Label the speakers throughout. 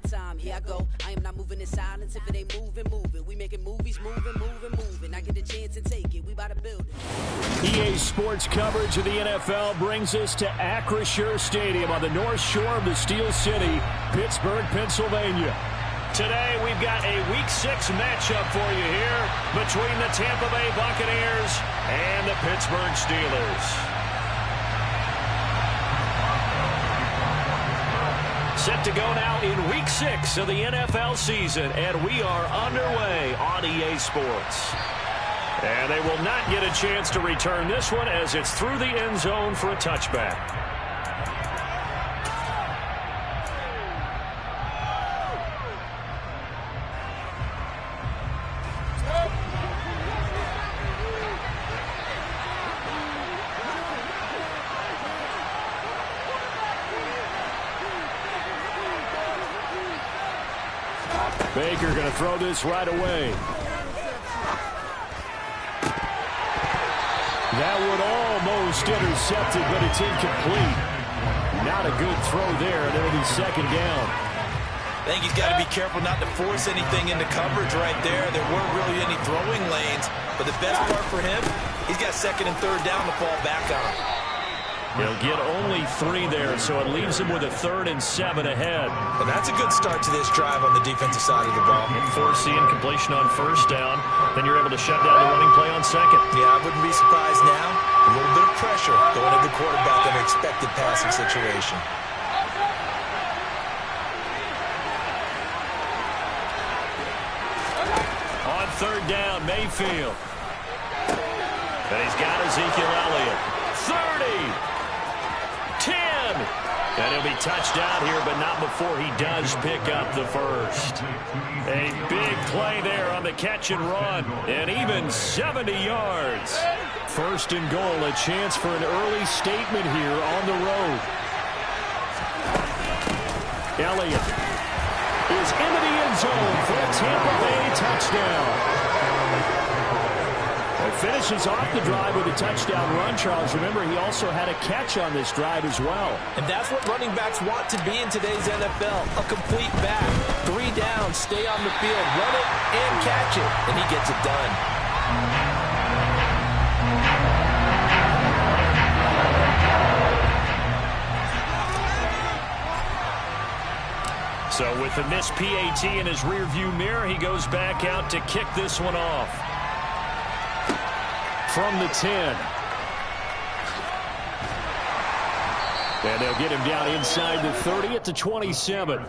Speaker 1: time. Here I go. I am not moving in silence. If it ain't moving, move it. We making movies, moving. I get the chance and take it. We about to build it.
Speaker 2: EA Sports coverage of the NFL brings us to Acrisure Stadium on the north shore of the Steel City, Pittsburgh, Pennsylvania. Today, we've got a Week 6 matchup for you here between the Tampa Bay Buccaneers and the Pittsburgh Steelers. Set to go now in Week 6 of the NFL season, and we are underway on EA Sports. And they will not get a chance to return this one as it's through the end zone for a touchback. Baker going to throw this right away. That would almost intercept it, but it's incomplete. Not a good throw there, and it'll be second down.
Speaker 3: I think he's got to be careful not to force anything into coverage right there. There weren't really any throwing lanes, but the best part for him, he's got second and third down to fall back on.
Speaker 2: He'll get only 3 there, so it leaves him with a 3rd and 7 ahead.
Speaker 3: And that's a good start to this drive on the defensive side of the ball.
Speaker 2: Force the incompletion on first down, then you're able to shut down the running play on second.
Speaker 3: Yeah, I wouldn't be surprised now. A little bit of pressure going into the quarterback in an expected passing situation.
Speaker 2: On third down, Mayfield. And he's got Ezekiel Elliott. 30, 10, and he'll be touched out here, but not before he does pick up the first. A big play there on the catch and run, and even 70 yards. First and goal, a chance for an early statement here on the road. Elliott is into the end zone for a Tampa Bay touchdown. Finishes off the drive with a touchdown run, Charles. Remember, he also had a catch on this drive as well.
Speaker 3: And that's what running backs want to be in today's NFL, a complete back. 3 down, stay on the field, run it, and catch it. And he gets it done.
Speaker 2: So with the missed PAT in his rearview mirror, he goes back out to kick this one off. From the 10. And they'll get him down inside the 30 at the 27.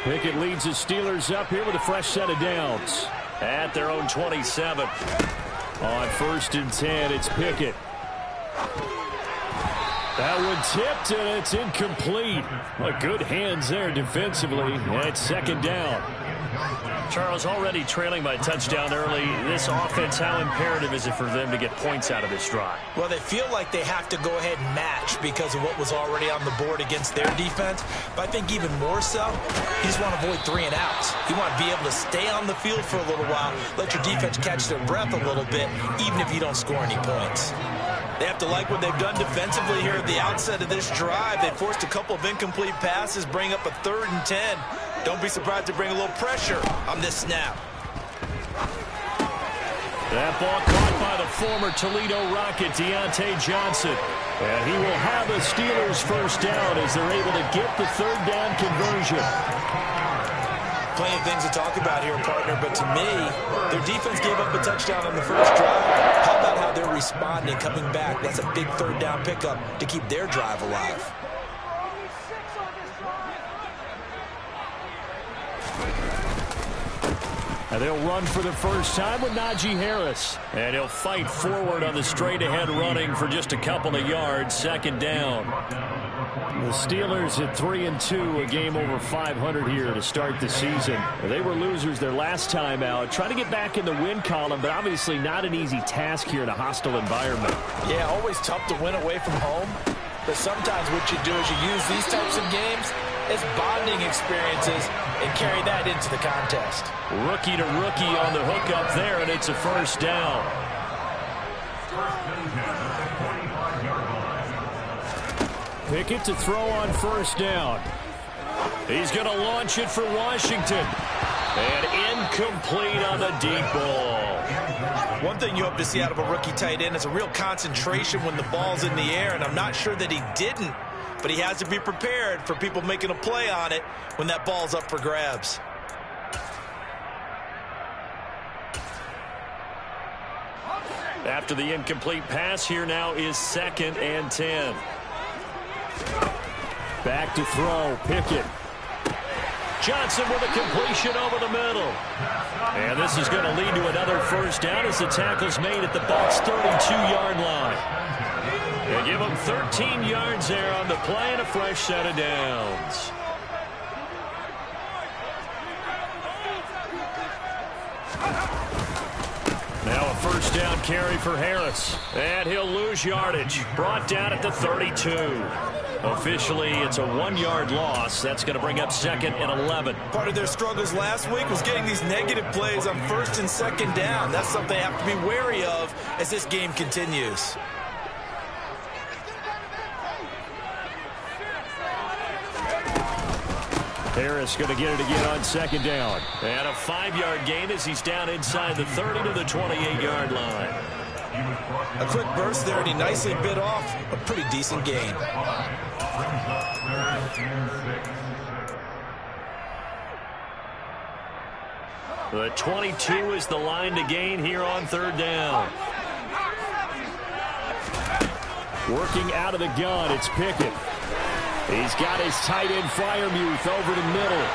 Speaker 2: Pickett leads the Steelers up here with a fresh set of downs at their own 27. On first and 10, it's Pickett. That one tipped, and it's incomplete. Well, good hands there defensively, and it's second down. Charles, already trailing by touchdown early. This offense, how imperative is it for them to get points out of this drive?
Speaker 3: Well, they feel like they have to go ahead and match because of what was already on the board against their defense. But I think even more so, you just want to avoid 3 and outs. You want to be able to stay on the field for a little while, let your defense catch their breath a little bit, even if you don't score any points. They have to like what they've done defensively here at the outset of this drive. They forced a couple of incomplete passes, bring up a 3rd and 10. Don't be surprised to bring a little pressure on this snap.
Speaker 2: That ball caught by the former Toledo Rocket, Deontay Johnson. And he will have the Steelers first down as they're able to get the 3rd down conversion.
Speaker 3: Plenty of things to talk about here, partner, but to me, their defense gave up a touchdown on the first drive. How about how they're responding, coming back? That's a big 3rd down pickup to keep their drive alive.
Speaker 2: And they'll run for the first time with Najee Harris. And he'll fight forward on the straight-ahead running for just a couple of yards. Second down. The Steelers at 3-2, a game over 500 here to start the season. They were losers their last time out. Trying to get back in the win column, but obviously not an easy task here in a hostile environment.
Speaker 3: Yeah, always tough to win away from home. But sometimes what you do is you use these types of games It's bonding experiences and carry that into the contest.
Speaker 2: Rookie to rookie on the hook up there, and it's a first down. Pickett to throw on first down. He's going to launch it for Washington. And incomplete on the deep ball.
Speaker 3: One thing you hope to see out of a rookie tight end is a real concentration when the ball's in the air, and I'm not sure that he didn't, but he has to be prepared for people making a play on it when that ball's up for grabs.
Speaker 2: After the incomplete pass, here now is 2nd and 10. Back to throw, Pickett. Johnson with a completion over the middle. And this is going to lead to another first down as the tackle's made at the Bucs' 32-yard line. They give them 13 yards there on the play and a fresh set of downs. Now a first down carry for Harris. And he'll lose yardage. Brought down at the 32. Officially, it's a 1-yard loss. That's going to bring up 2nd and 11.
Speaker 3: Part of their struggles last week was getting these negative plays on 1st and 2nd down. That's something they have to be wary of as this game continues.
Speaker 2: Harris going to get it again on 2nd down. And a 5-yard gain as he's down inside the 30 to the 28-yard line.
Speaker 3: A quick burst there, and he nicely bit off a pretty decent gain.
Speaker 2: The 22 is the line to gain here on 3rd down. Working out of the gun, it's Pickett. He's got his tight end Freiermuth over the middle.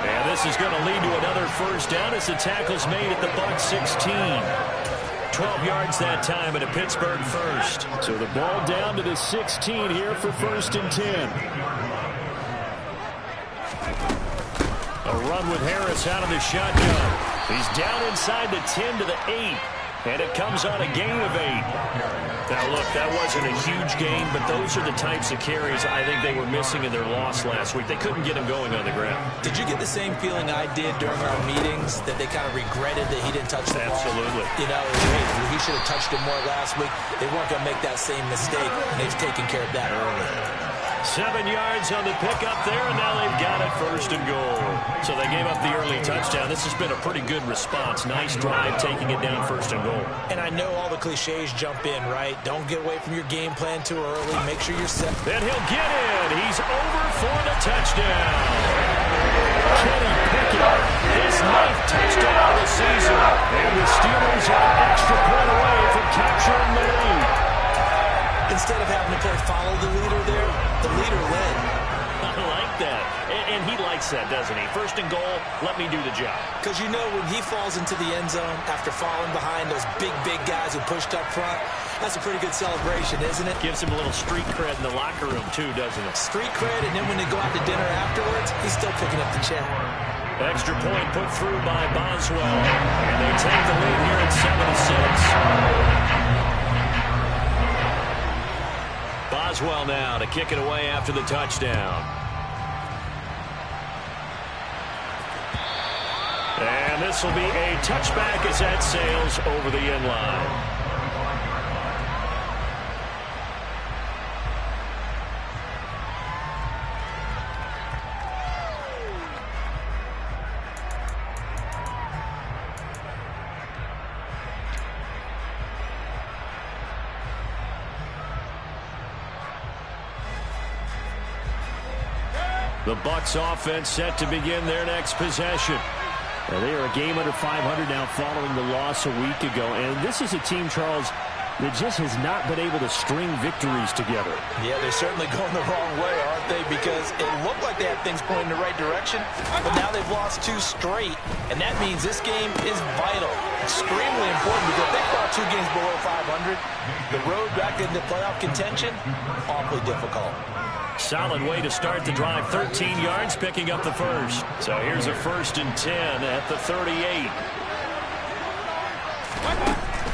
Speaker 2: And this is going to lead to another first down as the tackle's made at the Bucs' 16. 12 yards that time and a Pittsburgh first. So the ball down to the 16 here for 1st and 10. A run with Harris out of the shotgun. He's down inside the 10 to the 8. And it comes on a gain of 8. Now, look, that wasn't a huge gain, but those are the types of carries I think they were missing in their loss last week. They couldn't get him going on the ground.
Speaker 3: Did you get the same feeling I did during our meetings, that they kind of regretted that he didn't touch the ball?
Speaker 2: Absolutely.
Speaker 3: You know, hey, he should have touched it more last week. They weren't going to make that same mistake, and they've taken care of that early.
Speaker 2: 7 yards on the pickup there, and now they've got it 1st and goal. So they gave up the early touchdown. This has been a pretty good response. Nice drive, taking it down 1st and goal. And I know all the cliches jump in, right? Don't get away from your game plan too early. Make sure you're set. Then he'll get in. He's over for the touchdown. Kenny Pickett, his 9th touchdown of the season. And the Steelers are an extra point away from capturing the lead. Instead of having to play follow the leader there, the leader led. I like that. And he likes that, doesn't he? 1st and goal, let me do the job. Because you know when he falls into the end zone after falling behind those big guys who pushed up front, that's a pretty good celebration, isn't it? Gives him a little street cred in the locker room, too, doesn't it? Street cred, and then when they go out to dinner afterwards, he's still picking up the check. Extra point put through by Boswell. And they take the lead here at 7-6. Boswell now to kick it away after the touchdown. And this will be a touchback as that sails over the end line. The Bucs offense set to begin their next possession. And they are a game under 500 now following the loss a week ago. And this is a team, Charles, that just has not been able to string victories together. Yeah, they're certainly going the wrong way, aren't they? Because it looked like they had things pointing in the right direction, but now they've lost 2 straight. And that means this game is vital, extremely important, because if they fall 2 games below 500, the road back into playoff contention, awfully difficult. Solid way to start the drive. 13 yards, picking up the first. So here's a 1st and 10 at the 38.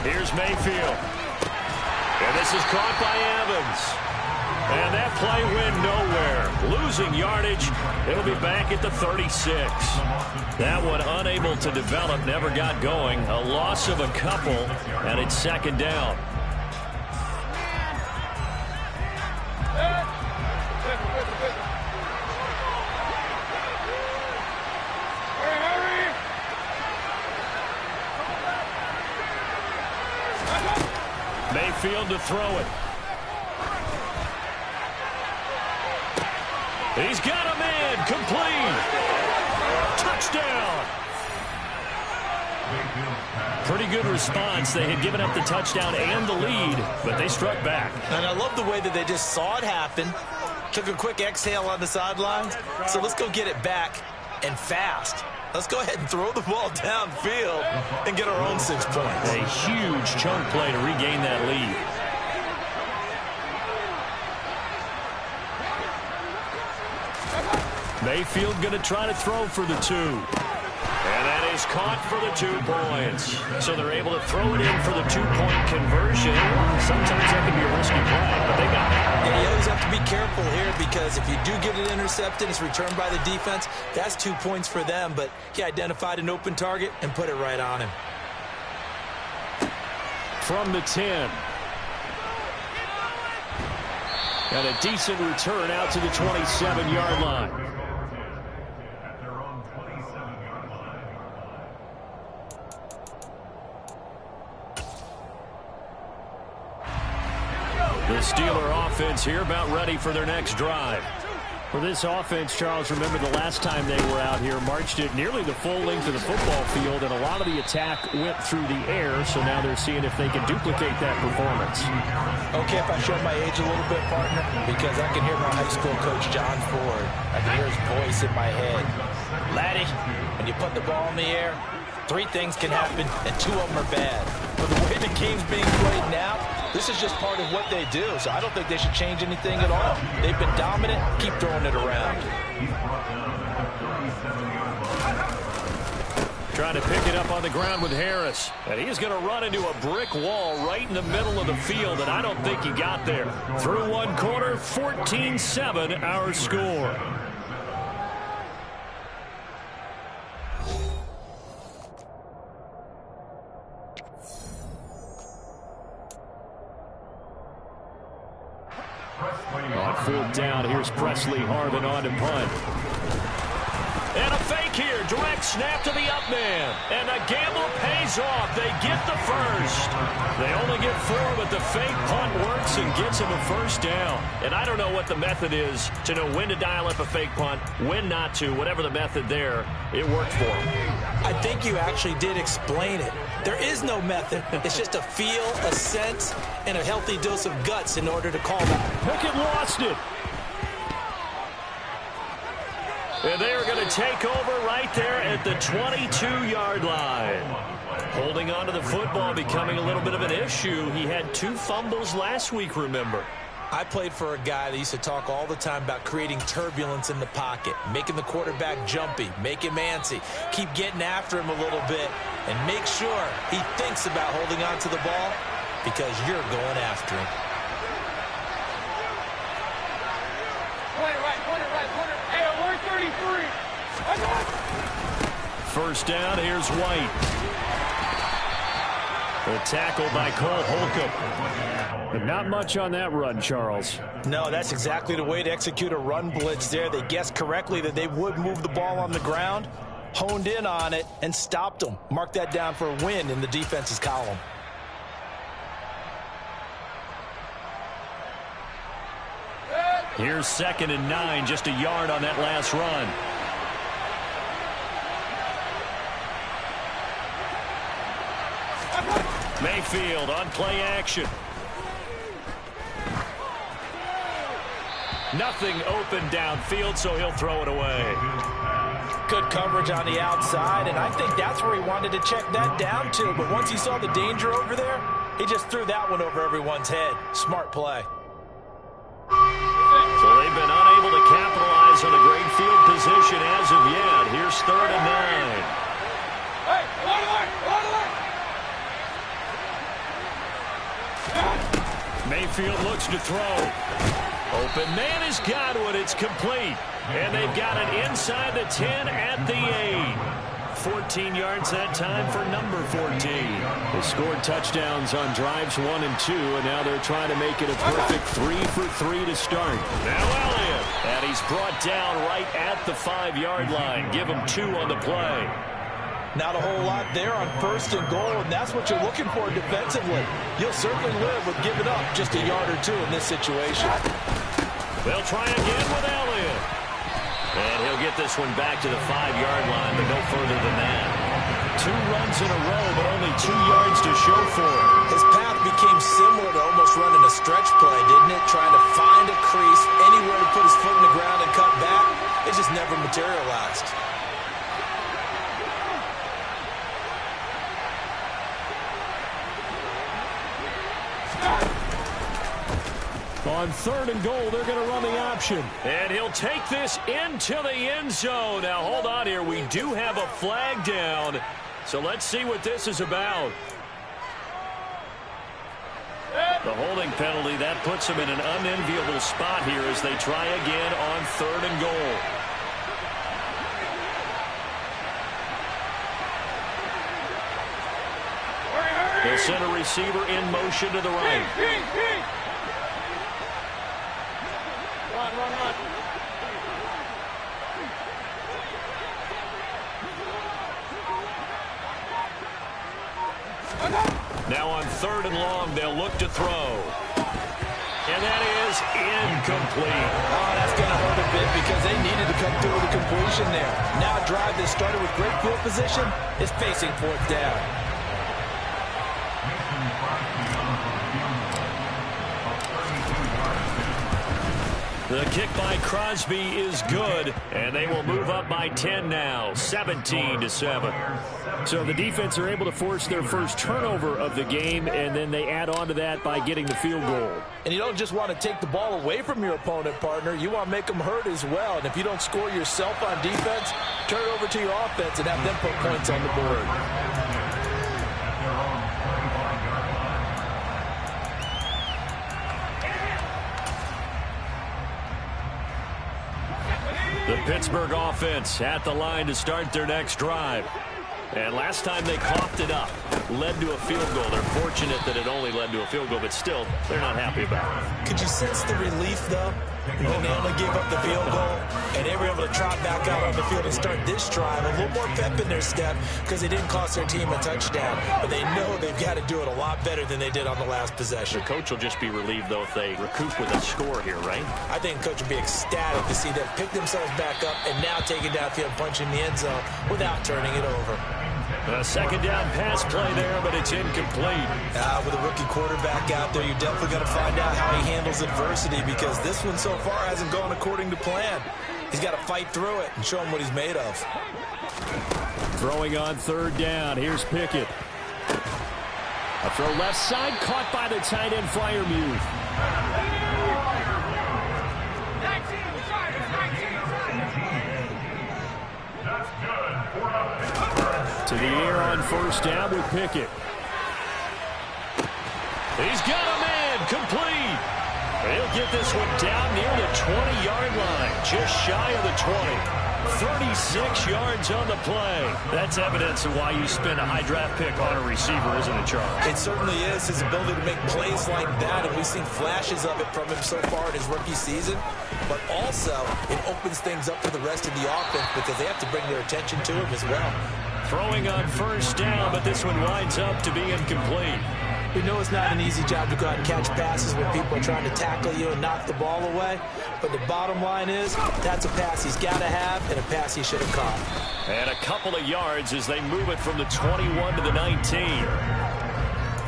Speaker 2: Here's Mayfield. And this is caught by Evans. And that play went nowhere. Losing yardage. It'll be back at the 36. That one unable to develop, never got going. A loss of a couple, and it's second down. Mayfield to throw it. He's got a man, complete. Touchdown. Pretty good response. They had given up the touchdown and the lead, but they struck back.
Speaker 3: And I love the way that they just saw it happen, took a quick exhale on the sidelines. So let's go get it back and fast. Let's go ahead and throw the ball downfield and get our own 6 points.
Speaker 2: A huge chunk play to regain that lead. Mayfield going to try to throw for the 2. And that is caught for the 2 points. So they're able to throw it in for the 2-point conversion. Sometimes that can be a risky play, but they got it.
Speaker 3: Yeah, you always have to be careful here because if you do get it intercepted, it's returned by the defense. That's 2 points for them, but he identified an open target and put it right on him.
Speaker 2: From the 10. And a decent return out to the 27-yard line. The Steeler offense here about ready for their next drive. For this offense, Charles, remember the last time they were out here, marched it nearly the full length of the football field, and a lot of the attack went through the air, so now they're seeing if they can duplicate that performance.
Speaker 3: Okay, if I show my age a little bit, partner, because I can hear my high school coach, John Ford. I can hear his voice in my head. Laddie, when you put the ball in the air, 3 things can happen, and 2 of them are bad. But the way the game's being played now, this is just part of what they do, so I don't think they should change anything at all. They've been dominant. Keep throwing it around.
Speaker 2: Trying to pick it up on the ground with Harris. And he's going to run into a brick wall right in the middle of the field, and I don't think he got there. Through one quarter, 14-7 our score. On 4th down, here's Presley Harvin on to punt. And a fake here. Direct snap to the up man. And the gamble pays off. They get the first. They only get 4, but the fake punt works and gets them a first down. And I don't know what the method is to know when to dial up a fake punt, when not to. Whatever the method there, it worked for them.
Speaker 3: I think you actually did explain it. There is no method. It's just a feel, a sense, and a healthy dose of guts in order to call that.
Speaker 2: Pickett lost it. And they are going to take over right there at the 22-yard line. Holding on to the football becoming a little bit of an issue. He had 2 fumbles last week, remember.
Speaker 3: I played for a guy that used to talk all the time about creating turbulence in the pocket, making the quarterback jumpy, make him antsy, keep getting after him a little bit, and make sure he thinks about holding on to the ball because you're going after him.
Speaker 2: First down, here's White. The tackle by Cole Holcomb. But not much on that run, Charles.
Speaker 3: No, that's exactly the way to execute a run blitz there. They guessed correctly that they would move the ball on the ground, honed in on it, and stopped them. Mark that down for a win in the defense's column.
Speaker 2: Here's 2nd and 9, just a yard on that last run. Mayfield on play action. Nothing open downfield, so he'll throw it away.
Speaker 3: Good coverage on the outside, and I think that's where he wanted to check that down to. But once he saw the danger over there, he just threw that one over everyone's head. Smart play.
Speaker 2: So they've been unable to capitalize on a great field position as of yet. Here's 3rd and 9. Mayfield looks to throw. Open man is Godwin. It's complete. And they've got it inside the 10 at the 8. 14 yards that time for number 14. They scored touchdowns on drives 1 and 2, and now they're trying to make it a perfect 3 for 3 to start. Now Elliott, and he's brought down right at the 5-yard line. Give him 2 on the play.
Speaker 3: Not a whole lot there on 1st and goal, and that's what you're looking for defensively. You'll certainly live with giving up just a yard or 2 in this situation.
Speaker 2: They'll try again with Elliott. And he'll get this one back to the 5-yard line, but no further than that. 2 runs in a row, but only 2 yards to show for it.
Speaker 3: His path became similar to almost running a stretch play, didn't it? Trying to find a crease, anywhere to put his foot in the ground and cut back. It just never materialized.
Speaker 4: On 3rd and goal, they're going to run the option.
Speaker 2: And he'll take this into the end zone. Now, hold on here. We do have a flag down. So let's see what this is about. The holding penalty, that puts them in an unenviable spot here as they try again on 3rd and goal. They'll send a receiver in motion to the right. Run. Now on 3rd and long, they'll look to throw. And that is incomplete.
Speaker 3: Oh, that's going to hurt a bit because they needed to come through with a completion there. Now a drive that started with great field position is facing 4th down.
Speaker 2: The kick by Crosby is good, and they will move up by 10 now, 17-7.
Speaker 4: So the defense are able to force their first turnover of the game, and then they add on to that by getting the field goal.
Speaker 3: And you don't just want to take the ball away from your opponent, partner. You want to make them hurt as well. And if you don't score yourself on defense, turn it over to your offense and have them put points on the board.
Speaker 2: The Pittsburgh offense at the line to start their next drive. And last time they coughed it up, led to a field goal. They're fortunate that it only led to a field goal, but still, they're not happy about it.
Speaker 3: Could you sense the relief, though? When they only gave up the field goal, and they were able to trot back out on the field and start this drive. A little more pep in their step because they didn't cost their team a touchdown. But they know they've got to do it a lot better than they did on the last possession.
Speaker 2: The coach will just be relieved, though, if they recoup with a score here, right?
Speaker 3: I think the coach will be ecstatic to see them pick themselves back up and now take it downfield, punch in the end zone without turning it over.
Speaker 2: A 2nd down pass play there, but it's incomplete.
Speaker 3: With a rookie quarterback out there, you're definitely going to find out how he handles adversity because this one so far hasn't gone according to plan. He's got to fight through it and show him what he's made of.
Speaker 4: Throwing on 3rd down. Here's Pickett. A throw left side, caught by the tight end Freiermuth. To the air on 1st down with Pickett.
Speaker 2: He's got a man, complete. He'll get this one down near the 20-yard line, just shy of the 20. 36 yards on the play. That's evidence of why you spend a high draft pick on a receiver, isn't it, Charles?
Speaker 3: It certainly is. His ability to make plays like that, and we've seen flashes of it from him so far in his rookie season. But also, it opens things up for the rest of the offense because they have to bring their attention to him as well.
Speaker 2: Throwing on 1st down, but this one winds up to be incomplete.
Speaker 3: We know it's not an easy job to go out and catch passes when people are trying to tackle you and knock the ball away. But the bottom line is, that's a pass he's got to have and a pass he should have caught.
Speaker 2: And a couple of yards as they move it from the 21 to the 19.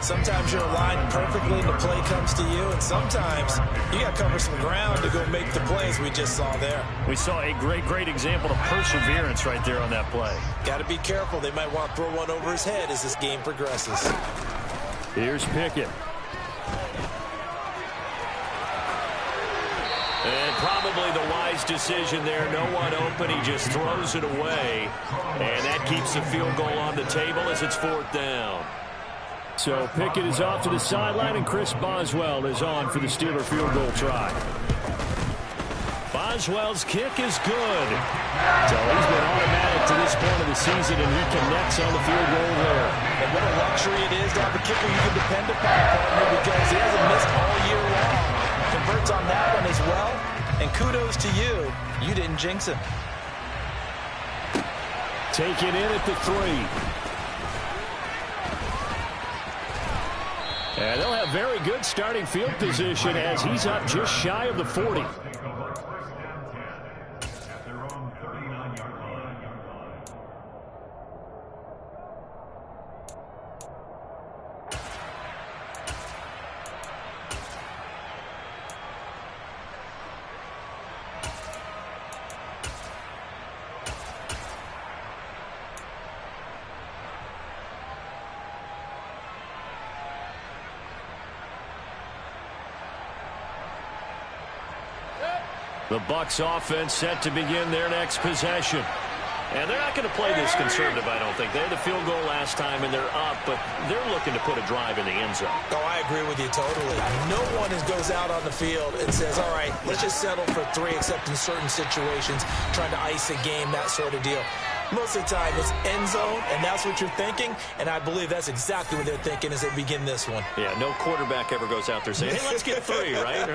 Speaker 3: Sometimes you're aligned perfectly and the play comes to you, and sometimes you got to cover some ground to go make the plays we just saw there.
Speaker 2: We saw a great example of perseverance right there on that play.
Speaker 3: Got to be careful. They might want to throw one over his head as this game progresses.
Speaker 4: Here's Pickett.
Speaker 2: And probably the wise decision there. No one open. He just throws it away. And that keeps the field goal on the table as it's 4th down.
Speaker 4: So Pickett is off to the sideline, and Chris Boswell is on for the Steeler field goal try.
Speaker 2: Boswell's kick is good. So he's been automatic to this point of the season, and he connects on the field goal there.
Speaker 3: And what a luxury it is to have a kicker you can depend upon, partner, because he hasn't missed all year long. Converts on that one as well. And kudos to you. You didn't jinx him.
Speaker 2: Taken in at the 3. And they'll have very good starting field position as he's up just shy of the 40. The Bucs offense set to begin their next possession. And they're not going to play this conservative, I don't think. They had the field goal last time, and they're up, but they're looking to put a drive in the end zone.
Speaker 3: Oh, I agree with you totally. No one goes out on the field and says, all right, let's just settle for 3, except in certain situations, trying to ice a game, that sort of deal. Most of the time, it's end zone, and that's what you're thinking, and I believe that's exactly what they're thinking as they begin this one.
Speaker 2: Yeah, no quarterback ever goes out there saying, hey, let's get 3, right?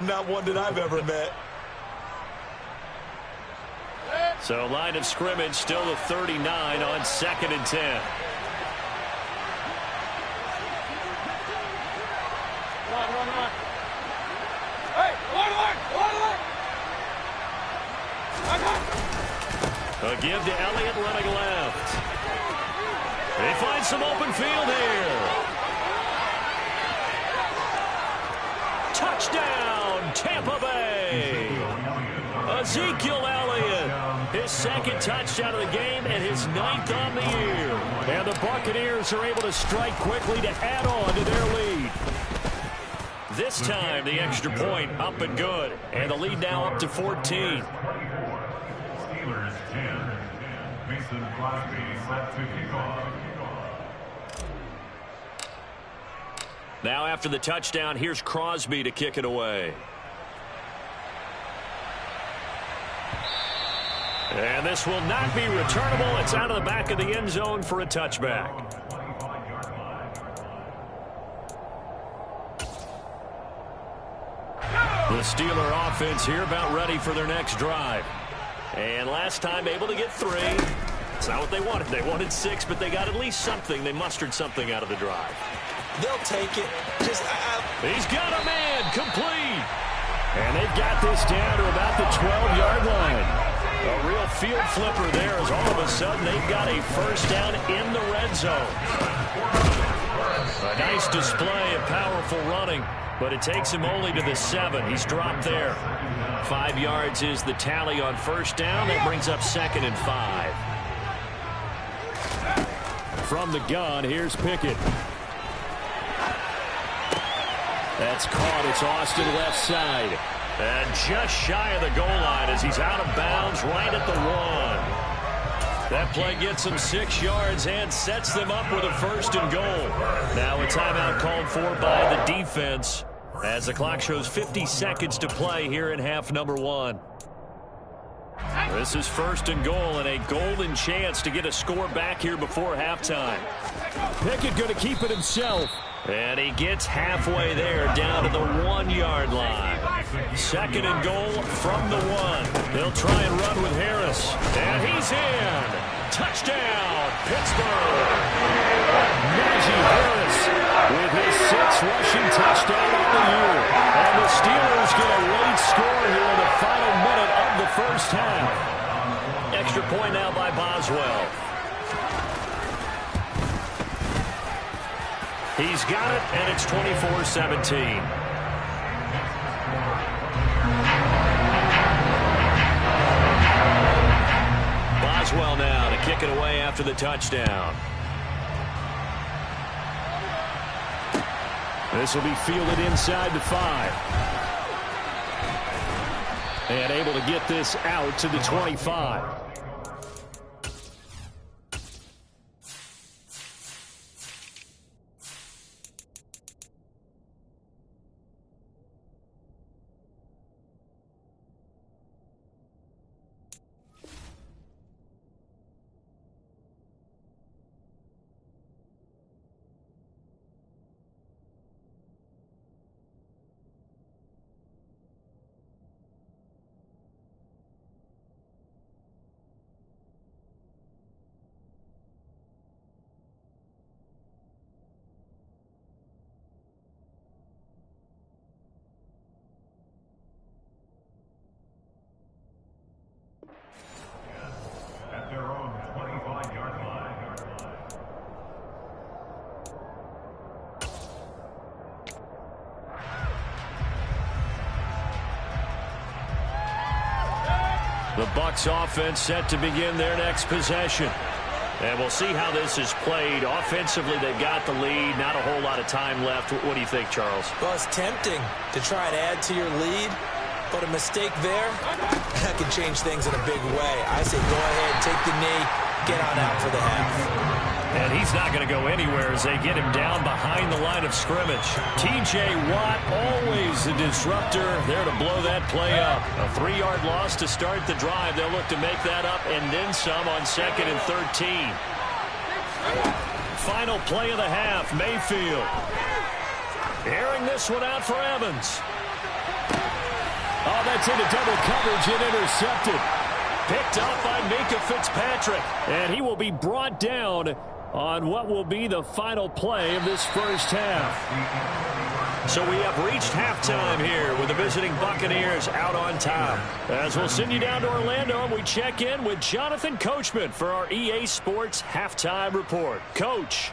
Speaker 3: Not one that I've ever met.
Speaker 2: So line of scrimmage still the 39 on 2nd and 10.
Speaker 5: Run. Hey,
Speaker 2: A give to Elliott running left. They find some open field here. Touchdown, Tampa Bay. Ezekiel Elliott, his 2nd touchdown of the game and his 9th on the year. And the Buccaneers are able to strike quickly to add on to their lead. This time, the extra point up and good. And the lead now up to 14.
Speaker 6: Steelers 10. Mason Crosby set to kick off.
Speaker 2: Now after the touchdown, here's Crosby to kick it away. And this will not be returnable. It's out of the back of the end zone for a touchback. The Steeler offense here about ready for their next drive. And last time able to get 3. It's not what they wanted. They wanted 6, but they got at least something. They mustered something out of the drive.
Speaker 3: They'll take it.
Speaker 2: He's got a man complete. And they've got this down to about the 12-yard line. A real field flipper there as all of a sudden they've got a first down in the red zone. A nice display of powerful running, but it takes him only to the 7. He's dropped there. 5 yards is the tally on first down. That brings up 2nd and 5. From the gun, here's Pickett. That's caught. It's Austin left side. And just shy of the goal line as he's out of bounds right at the 1. That play gets him 6 yards and sets them up with a 1st and goal. Now a timeout called for by the defense as the clock shows 50 seconds to play here in half number 1. This is 1st and goal and a golden chance to get a score back here before halftime. Pickett going to keep it himself. And he gets halfway there down to the 1-yard line. 2nd and goal from the 1. They'll try and run with Harris. And he's in. Touchdown, Pittsburgh. Najee Harris with his 6th rushing touchdown of the year. And the Steelers get a late score here in the final minute of the first half. Extra point now by Boswell. He's got it, and it's 24-17. Boswell now to kick it away after the touchdown. This will be fielded inside the 5. And able to get this out to the 25.
Speaker 4: The Bucs offense set to begin their next possession.
Speaker 2: And we'll see how this is played. Offensively, they've got the lead. Not a whole lot of time left. What do you think, Charles?
Speaker 3: Well, it's tempting to try and add to your lead, but a mistake there, that can change things in a big way. I say go ahead, take the knee, get on out for the half.
Speaker 4: And he's not going to go anywhere as they get him down behind the line of scrimmage. T.J. Watt, always a disruptor, there to blow that play up. A 3-yard loss to start the drive. They'll look to make that up and then some on 2nd and 13. Final play of the half, Mayfield. Airing this one out for Evans. Oh, that's into double coverage and intercepted. Picked up by Minkah Fitzpatrick. And he will be brought down on what will be the final play of this first half.
Speaker 2: So we have reached halftime here with the visiting Buccaneers out on top.
Speaker 4: As we'll send you down to Orlando, and we check in with Jonathan Coachman for our EA Sports Halftime Report. Coach.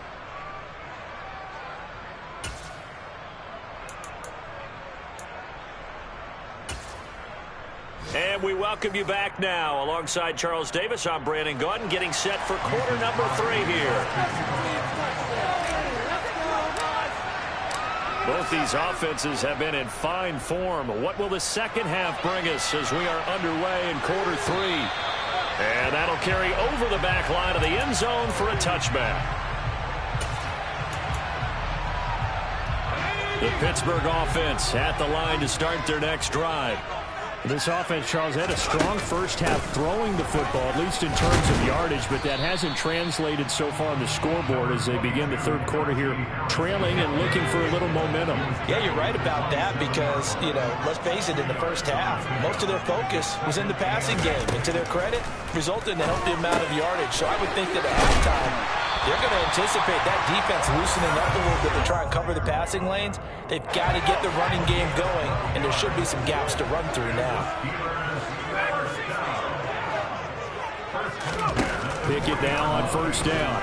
Speaker 2: And we welcome you back now. Alongside Charles Davis, I'm Brandon Gaudin, getting set for quarter number 3 here.
Speaker 4: Both these offenses have been in fine form. What will the second half bring us as we are underway in quarter 3? And that'll carry over the back line of the end zone for a touchback. The Pittsburgh offense at the line to start their next drive. This offense, Charles, had a strong first half throwing the football, at least in terms of yardage, but that hasn't translated so far on the scoreboard as they begin the third quarter here, trailing and looking for a little momentum.
Speaker 3: Yeah, you're right about that because, let's face it, in the first half, most of their focus was in the passing game. And to their credit, resulted in a healthy amount of yardage. So I would think that at halftime, they're going to anticipate that defense loosening up a little bit to try and cover the passing lanes. They've got to get the running game going, and there should be some gaps to run through now.
Speaker 4: Pickett now on first down.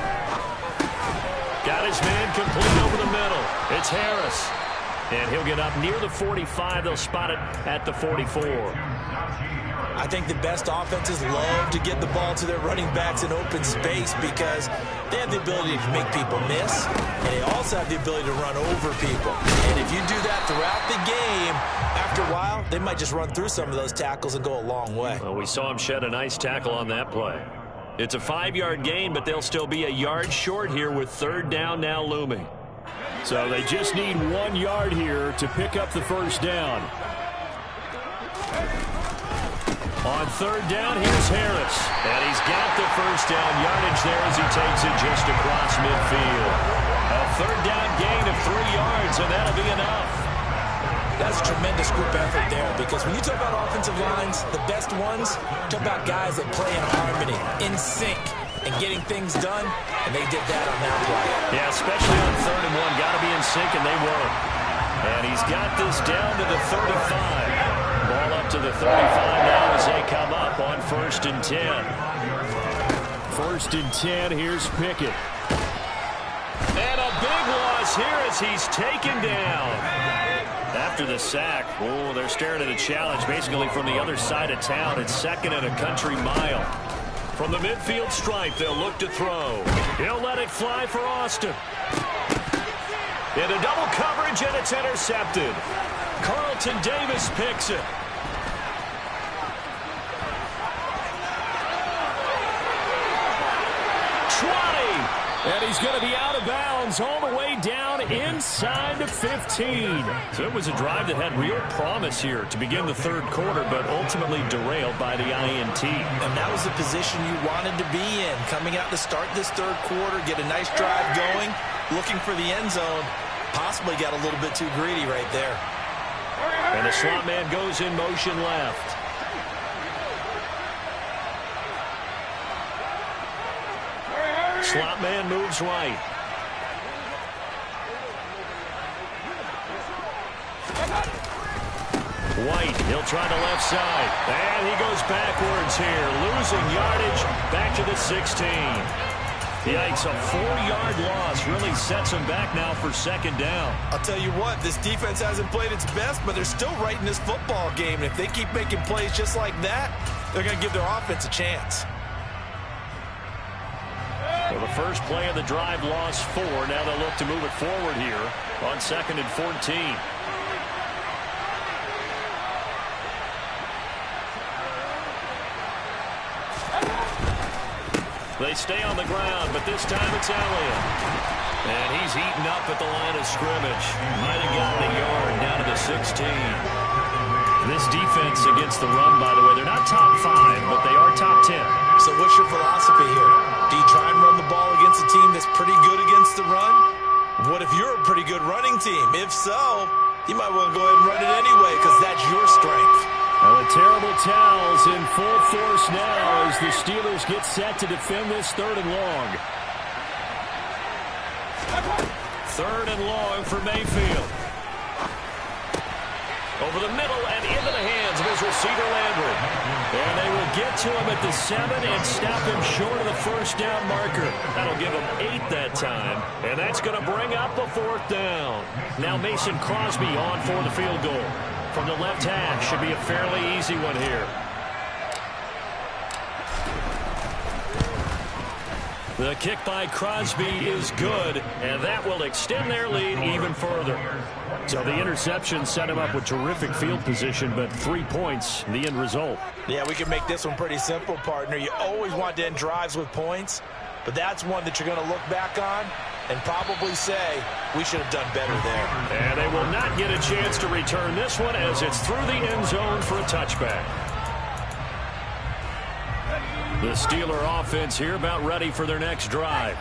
Speaker 4: Got his man complete over the middle. It's Harris. And he'll get up near the 45. They'll spot it at the 44.
Speaker 3: I think the best offenses love to get the ball to their running backs in open space because they have the ability to make people miss, and they also have the ability to run over people. And if you do that throughout the game, after a while, they might just run through some of those tackles and go a long way.
Speaker 2: Well, we saw him shed a nice tackle on that play. It's a 5-yard gain, but they'll still be a yard short here with third down now looming.
Speaker 4: So they just need 1 yard here to pick up the first down. On third down, here's Harris. And he's got the first down yardage there as he takes it just across midfield. A third down gain of 3 yards, and that'll be enough.
Speaker 3: That's a tremendous group effort there because when you talk about offensive lines, the best ones, talk about guys that play in harmony, in sync, and getting things done, and they did that on that play.
Speaker 2: Yeah, especially on 3rd and 1. Got to be in sync, and they were.
Speaker 4: And he's got this down to the 35. Ball up to the 35 now as they come up on 1st and 10. 1st and 10, here's Pickett.
Speaker 2: And a big loss here as he's taken down. After the sack, they're staring at a challenge basically from the other side of town. It's 2nd and a country mile. From the midfield stripe, they'll look to throw. He'll let it fly for Austin. Into double coverage, and it's intercepted. Carlton Davis picks it.
Speaker 4: And he's going to be out of bounds all the way down inside the 15.
Speaker 2: So it was a drive that had real promise here to begin the third quarter, but ultimately derailed by the INT.
Speaker 3: And that was the position you wanted to be in. Coming out to start this third quarter, get a nice drive going, looking for the end zone. Possibly got a little bit too greedy right there.
Speaker 2: And the slot man goes in motion left. Slot man moves right. White, he'll try the left side. And he goes backwards here, losing yardage back to the 16.
Speaker 4: Yikes, a 4-yard loss really sets them back now for second down.
Speaker 3: I'll tell you what, this defense hasn't played its best, but they're still right in this football game. And if they keep making plays just like that, they're going to give their offense a chance.
Speaker 4: Well, the first play of the drive lost 4. Now they'll look to move it forward here on 2nd and 14. They stay on the ground, but this time it's Elliott. And he's eaten up at the line of scrimmage. Might have gotten a yard down to the 16. This defense against the run, by the way, they're not top 5, but they are top 10.
Speaker 3: So what's your philosophy here? Do you try and run the ball against a team that's pretty good against the run? What if you're a pretty good running team? If so, you might want to go ahead and run it anyway because that's your strength.
Speaker 4: Well, the terrible towels in full force now as the Steelers get set to defend this 3rd and long. 3rd and long for Mayfield. Over the middle and into the hands of his receiver Landry. And they will get to him at the 7 and stop him short of the first down marker. That'll give him 8 that time. And that's going to bring up a 4th down. Now Mason Crosby on for the field goal. From the left hash, should be a fairly easy one here. The kick by Crosby is good, and that will extend their lead even further. So the interception set him up with terrific field position, but 3 points, the end result.
Speaker 3: Yeah, we can make this one pretty simple, partner. You always want to end drives with points, but that's one that you're going to look back on and probably say, we should have done better there.
Speaker 4: And they will not get a chance to return this one as it's through the end zone for a touchback. The Steeler offense here about ready for their next drive.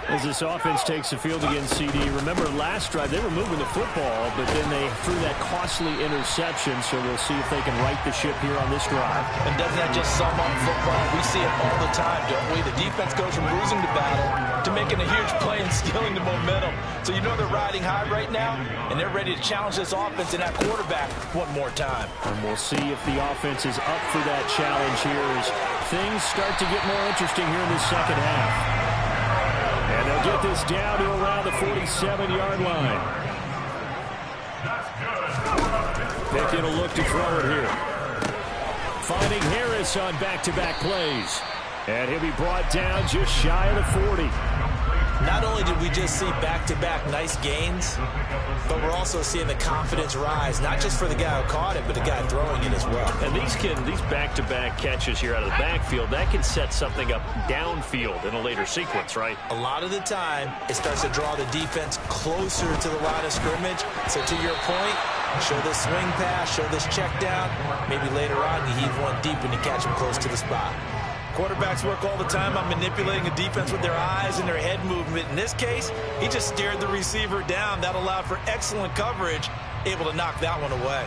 Speaker 4: As this offense takes the field against CD, remember last drive they were moving the football, but then they threw that costly interception, so we'll see if they can right the ship here on this drive.
Speaker 3: And doesn't that just sum up football? We see it all the time, don't we? The defense goes from losing the battle to making a huge play and stealing the momentum. So you know they're riding high right now, and they're ready to challenge this offense and that quarterback one more time.
Speaker 4: And we'll see if the offense is up for that challenge here as things start to get more interesting here in the second half. And they'll get this down to around the 47-yard line. Pickett will look to throw it here. Finding Harris on back-to-back plays. And he'll be brought down just shy of the 40.
Speaker 3: Not only did we just see back-to-back nice gains, but we're also seeing the confidence rise, not just for the guy who caught it, but the guy throwing it as well.
Speaker 4: And these back-to-back catches here out of the backfield, that can set something up downfield in a later sequence, right?
Speaker 3: A lot of the time, it starts to draw the defense closer to the line of scrimmage. So to your point, show this swing pass, show this check down. Maybe later on, you heave one deep and you catch him close to the spot. Quarterbacks work all the time on manipulating a defense with their eyes and their head movement. In this case, he just stared the receiver down. That allowed for excellent coverage, able to knock that one away.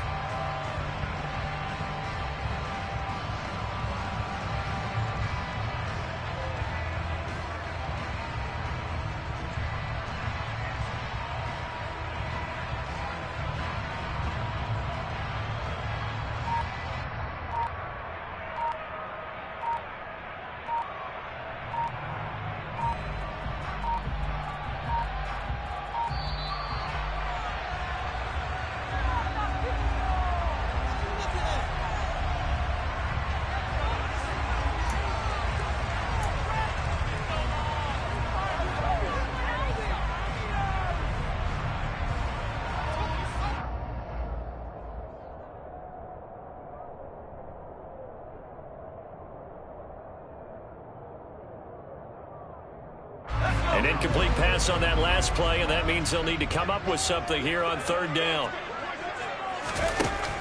Speaker 4: An incomplete pass on that last play, and that means they'll need to come up with something here on 3rd down.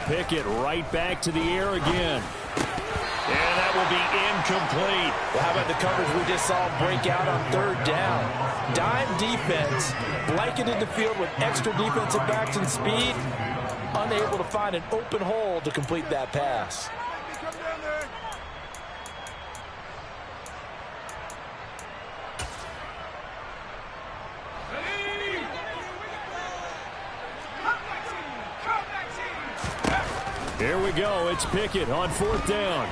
Speaker 4: Pickett right back to the air again. And that will be incomplete.
Speaker 3: Well, how about the coverage we just saw break out on 3rd down? Dime defense, blanketed the field with extra defensive backs and speed, unable to find an open hole to complete that pass.
Speaker 4: Here we go. It's Pickett on 4th down.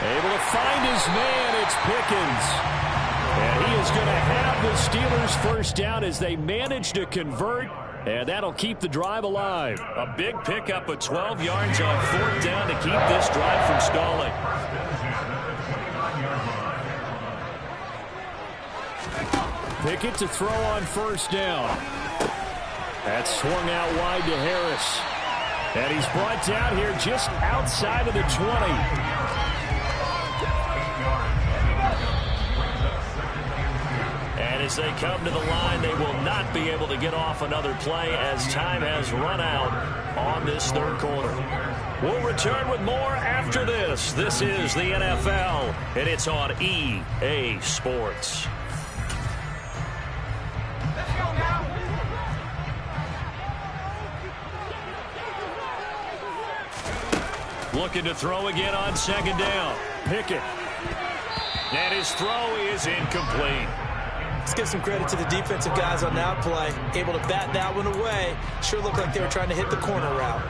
Speaker 4: Able to find his man. It's Pickens. And he is going to have the Steelers first down as they manage to convert. And that'll keep the drive alive.
Speaker 2: A big pickup of 12 yards on fourth down to keep this drive from stalling.
Speaker 4: Pickett to throw on first down. That's swung out wide to Harris. And he's brought down here just outside of the 20.
Speaker 2: And as they come to the line, they will not be able to get off another play as time has run out on this third quarter. We'll return with more after this. This is the NFL, and it's on EA Sports. Looking to throw again on second down. Pickett. And his throw is incomplete.
Speaker 3: Let's give some credit to the defensive guys on that play. Able to bat that one away. Sure looked like they were trying to hit the corner route.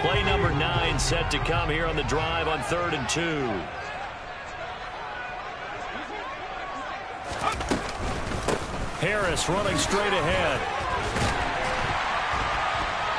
Speaker 2: Play number 9 set to come here on the drive on 3rd and 2. Harris running straight ahead.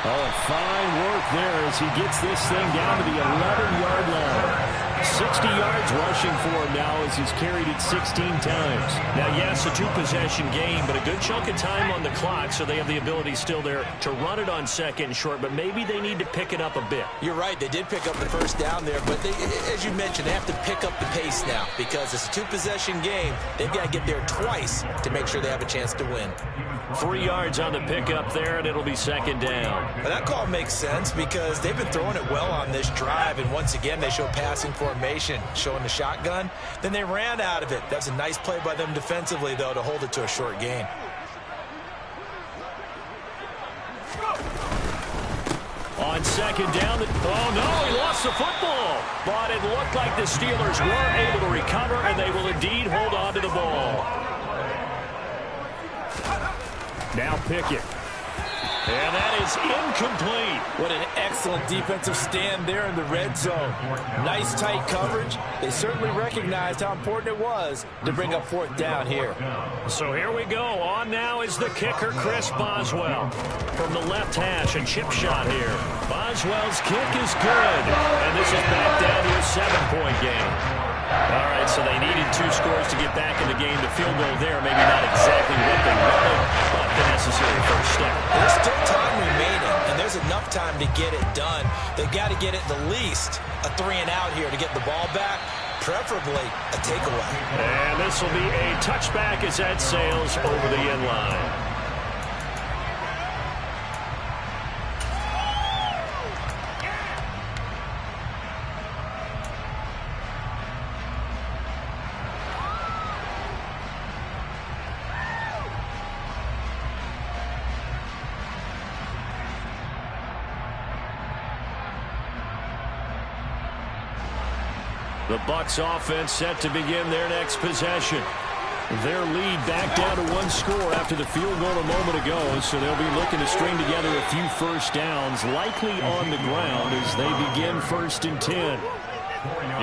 Speaker 4: Oh, fine work there as he gets this thing down to the 11-yard line. 60 yards rushing for him now as he's carried it 16 times.
Speaker 2: Now, yes, a 2-possession game, but a good chunk of time on the clock, so they have the ability still there to run it on second and short, but maybe they need to pick it up a bit.
Speaker 3: You're right. They did pick up the first down there, but they, as you mentioned, they have to pick up the pace now because it's a 2-possession game. They've got to get there twice to make sure they have a chance to win.
Speaker 2: 3 yards on the pickup there, and it'll be second down.
Speaker 3: Well, that call makes sense because they've been throwing it well on this drive, and once again, they show passing formation, showing the shotgun. Then they ran out of it. That's a nice play by them defensively, though, to hold it to a short gain.
Speaker 2: On second down, oh no, he lost the football. But it looked like the Steelers were able to recover, and they will indeed hold on to the ball.
Speaker 4: Now Pickett.
Speaker 2: And that is incomplete.
Speaker 3: What an excellent defensive stand there in the red zone. Nice tight coverage. They certainly recognized how important it was to bring up fourth down here.
Speaker 2: So here we go. On now is the kicker, Chris Boswell. From the left hash, a chip shot here. Boswell's kick is good. And this is back down to a 7-point game. All right, so they needed 2 scores to get back in the game. The field goal there, maybe not exactly what they wanted, but the necessary first step.
Speaker 3: There's still time remaining, and there's enough time to get it done. They've got to get it the least a 3-and-out here to get the ball back, preferably a takeaway.
Speaker 2: And this will be a touchback as that sails over the end line. The Bucs offense set to begin their next possession. Their lead back down to 1 score after the field goal a moment ago, so they'll be looking to string together a few first downs, likely on the ground as they begin 1st and 10.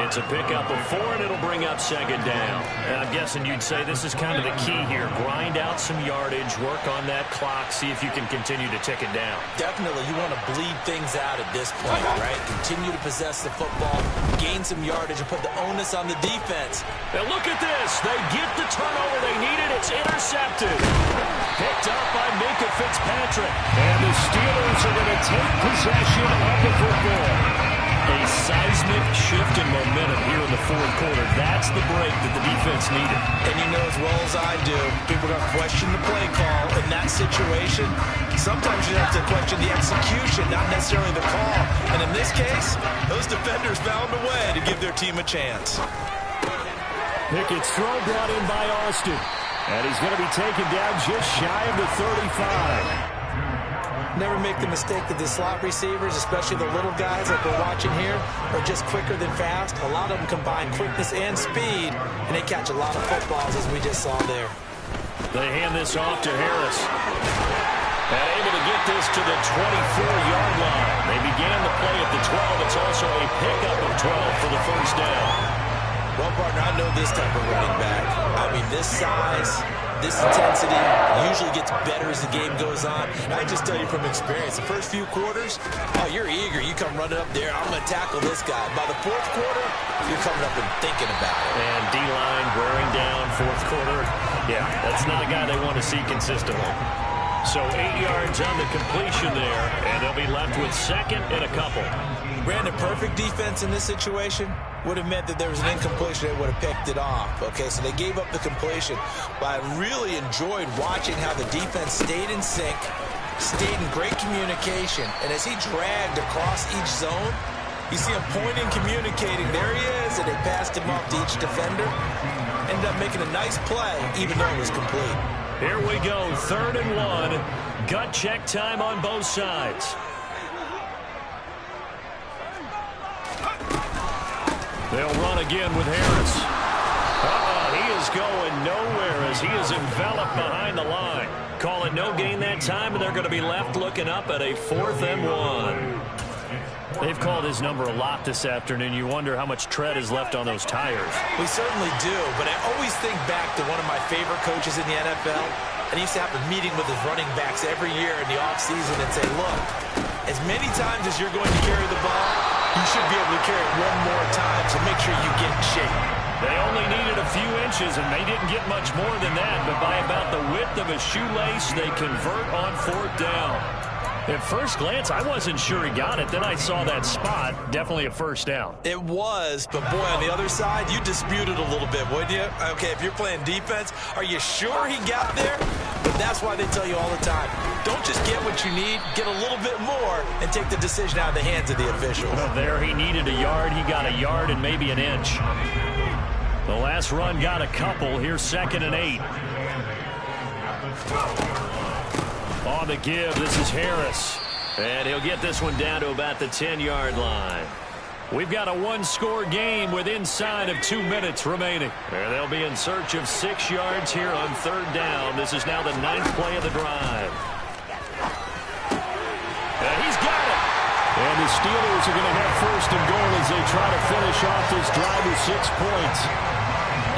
Speaker 2: It's a pickup of 4, and it'll bring up second down. And I'm guessing you'd say this is kind of the key here. Grind out some yardage, work on that clock, see if you can continue to tick it down.
Speaker 3: Definitely, you want to bleed things out at this point, right? Continue to possess the football, gain some yardage, and put the onus on the defense.
Speaker 2: And look at this. They get the turnover they needed. It's intercepted. Picked up by Minkah Fitzpatrick. And the Steelers are going to take possession of the football. A seismic shift in momentum here in the 4th quarter. That's the break that the defense needed.
Speaker 3: And you know as well as I do, people are going to question the play call in that situation. Sometimes you have to question the execution, not necessarily the call. And in this case, those defenders found a way to give their team a chance.
Speaker 4: Pickett's throw brought in by Austin. And he's going to be taken down just shy of the 35.
Speaker 3: Never make the mistake that the slot receivers, especially the little guys like we're watching here, are just quicker than fast. A lot of them combine quickness and speed, and they catch a lot of footballs, as we just saw there.
Speaker 2: They hand this off to Harris. And able to get this to the 24-yard line. They began the play at the 12. It's also a pickup of 12 for the first down.
Speaker 3: Well, partner, I know this type of running back. I mean, this size, this intensity usually gets better as the game goes on. And I just tell you from experience, the first few quarters, oh, you're eager. You come running up there, I'm going to tackle this guy. By the fourth quarter, you're coming up and thinking about it.
Speaker 2: And D-line wearing down fourth quarter. Yeah, that's not a guy they want to see consistently. So 8 yards on the completion there, and they'll be left with second and a couple.
Speaker 3: Brandon, perfect defense in this situation would have meant that there was an incompletion. They would have picked it off. Okay, so they gave up the completion. But I really enjoyed watching how the defense stayed in sync, stayed in great communication. And as he dragged across each zone, you see him pointing, communicating. There he is, and they passed him off to each defender. Ended up making a nice play, even though it was complete.
Speaker 2: Here we go, 3rd and 1. Gut check time on both sides. They'll run again with Harris. He is going nowhere as he is enveloped behind the line. Call it no gain that time, and they're going to be left looking up at a 4th and 1. They've called his number a lot this afternoon. You wonder how much tread is left on those tires.
Speaker 3: We certainly do, but I always think back to one of my favorite coaches in the NFL, and he used to have a meeting with his running backs every year in the offseason and say, look, as many times as you're going to carry the ball, you should be able to carry it one more time, so make sure you get in shape.
Speaker 2: They only needed a few inches, and they didn't get much more than that, but by about the width of a shoelace, they convert on 4th down. At first glance, I wasn't sure he got it. Then I saw that spot. Definitely a first down.
Speaker 3: It was, but boy, on the other side, you disputed a little bit, wouldn't you? Okay, if you're playing defense, are you sure he got there? But that's why they tell you all the time, don't just get what you need, get a little bit more, and take the decision out of the hands of the officials.
Speaker 2: Well, there he needed a yard. He got a yard and maybe an inch. The last run got a couple. Here's 2nd and 8. On the give, this is Harris. And he'll get this one down to about the 10-yard line. We've got a one-score game with inside of 2 minutes remaining. And they'll be in search of 6 yards here on 3rd down. This is now the 9th play of the drive. And he's got it. And the Steelers are going to have 1st and goal as they try to finish off this drive with 6 points.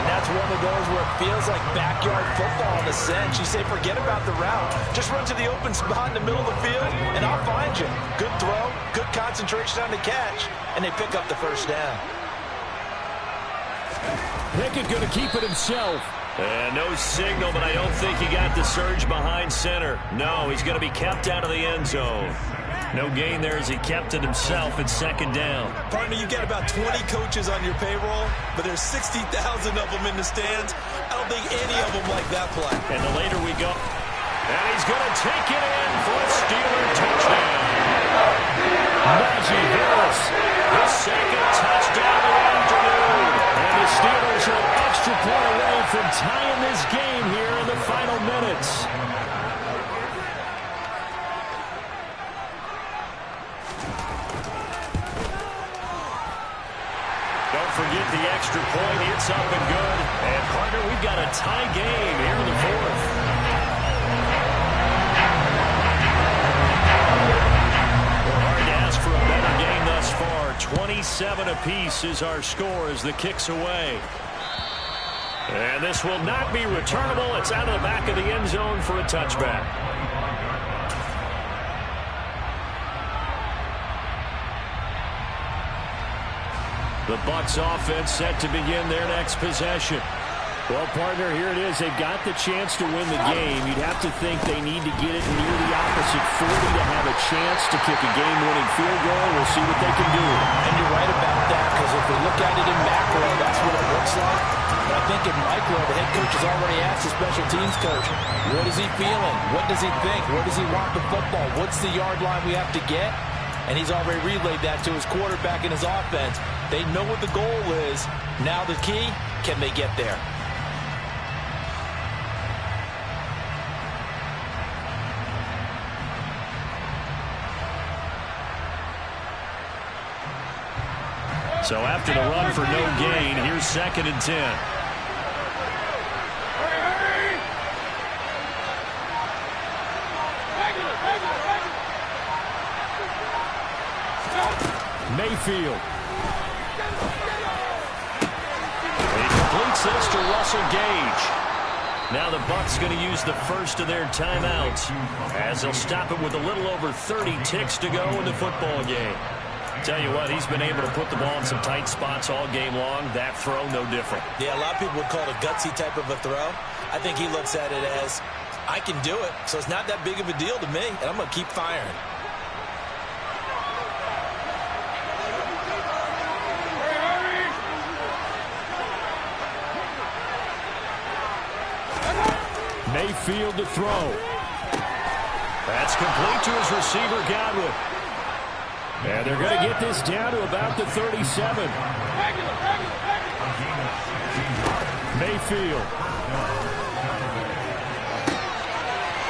Speaker 3: That's one of those where it feels like backyard football in a sense. You say, forget about the route. Just run to the open spot in the middle of the field, and I'll find you. Good throw, good concentration on the catch, and they pick up the 1st down.
Speaker 2: Pickett going to keep it himself. And no signal, but I don't think he got the surge behind center. No, he's going to be kept out of the end zone. No gain there as he kept it himself at 2nd down.
Speaker 3: Partner, you got about 20 coaches on your payroll, but there's 60,000 of them in the stands. I don't think any of them like that play.
Speaker 2: And the later we go, and he's going to take it in for a Steeler touchdown. Najee Harris, his 2nd touchdown of the afternoon. And the Steelers are an extra point away from tying this game here in the final minutes. Forget the extra point. It's up and good. And, partner, we've got a tie game here in the 4th. Well, hard to ask for a better game thus far. 27 apiece is our score as the kick's away. And this will not be returnable. It's out of the back of the end zone for a touchback. The Bucs offense set to begin their next possession. Well, partner, here it is. They've got the chance to win the game. You'd have to think they need to get it near the opposite 40 to have a chance to kick a game-winning field goal. We'll see what they can do.
Speaker 3: And you're right about that, because if we look at it in macro, that's what it looks like. But I think in micro, the head coach has already asked the special teams coach, what is he feeling? What does he think? Where does he want the football? What's the yard line we have to get? And he's already relayed that to his quarterback and his offense. They know what the goal is. Now the key, can they get there?
Speaker 2: So after the run for no gain, here's 2nd and 10.
Speaker 4: Mayfield. He completes this to Russell Gage. Now the Bucs going to use the first of their timeouts as they'll stop it with a little over 30 ticks to go in the football game. Tell you what, he's been able to put the ball in some tight spots all game long. That throw, no different.
Speaker 3: Yeah, a lot of people would call it a gutsy type of a throw. I think he looks at it as, I can do it, so it's not that big of a deal to me, and I'm going to keep firing.
Speaker 4: Mayfield to throw. That's complete to his receiver, Godwin. And they're going to get this down to about the 37. Mayfield.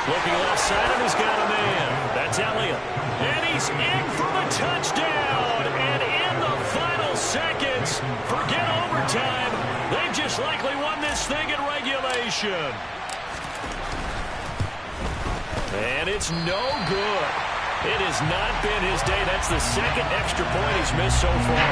Speaker 4: Looking offside, and he's got a man. That's Elliott. And he's in for the touchdown. And in the final seconds, forget overtime. They've just likely won this thing in regulation. And it's no good. It has not been his day. That's the second extra point he's missed so far.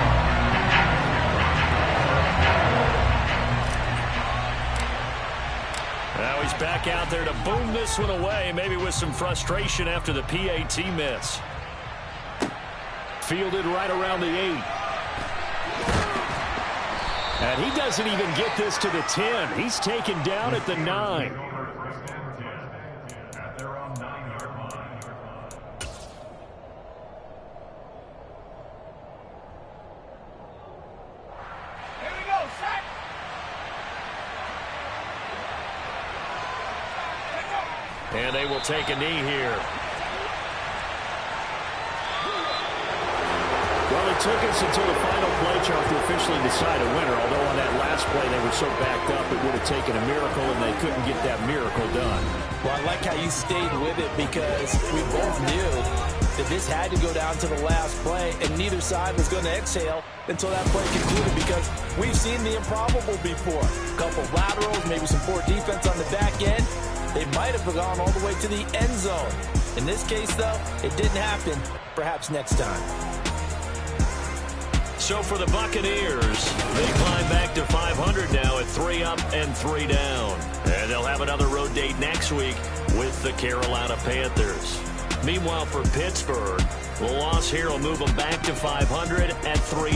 Speaker 4: Now he's back out there to boom this one away, maybe with some frustration after the PAT miss. Fielded right around the 8. And he doesn't even get this to the 10. He's taken down at the 9. And they will take a knee here. Well, it took us until the final play chart to officially decide a winner, although on that last play they were so backed up it would have taken a miracle, and they couldn't get that miracle done.
Speaker 3: Well, I like how you stayed with it because we both knew that this had to go down to the last play, and neither side was going to exhale until that play concluded because we've seen the improbable before. A couple of laterals, maybe some poor defense on the back end. They might have gone all the way to the end zone. In this case, though, it didn't happen. Perhaps next time.
Speaker 2: So for the Buccaneers, they climb back to 500 now at 3 up and 3 down. And they'll have another road date next week with the Carolina Panthers. Meanwhile, for Pittsburgh, the loss here will move them back to 500 at 3.